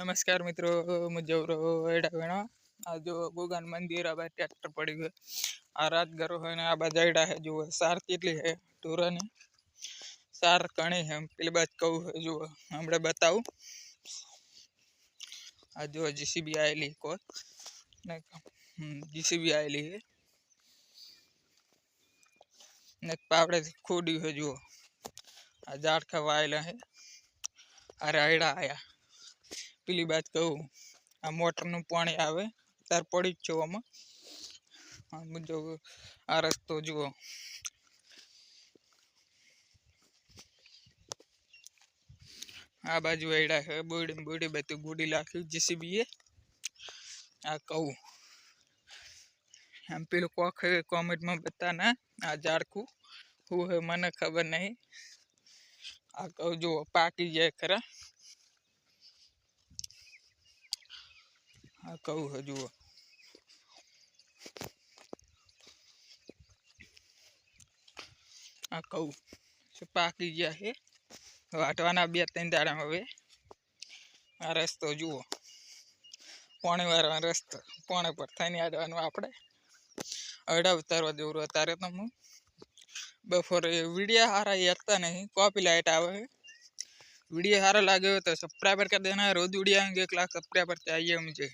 नमस्कार मित्रों, मुझे एडा वेणा आज जो गोगान मंदिर आ ट्रैक्टर पड़ी गए आ रात गरो है ने आ बाजाड़ा है जो सार केटली है टोरा ने सार कणी है पेली बात कहू है जो हमने बताऊ आ जो जीसीबी आयली को जीसीबी आयली है ने पावड़े खोडी है जो आ जाड़ खवा आयला है अरे आयड़ा आया पेली बात कहू आ मोटर नु पानी आवे तार पड़ी छो जो आ रस्तो जुओ आ बाजू एड़ा है बूढ़ी बूढ़ी बती गुड़ी लाखी जीसीबी है आ कहू हम पेलो कोख कॉमेंट में बताना आ जाड़कू हु है मन खबर नहीं आ कहू जो पाकी जाए खरा आ कहू है जुओ आ कहू पाकी गया है वाटवाना बे तीन दाड़ा में हवे आ रस्तो जुओ पोणी वाला रस्तो पोणे पर थईने आडवानुं आपणे अड़ा उतारवा जोर अतारे तो हूँ बफोरे वीडियो हारा आता नहीं कॉपीराइट आवे है वीडियो हारा लगे हो तो सब्सक्राइबर कर देना रोज वीडियो आएंगे 1 लाख सब्सक्राइबर चाहिए मुझे।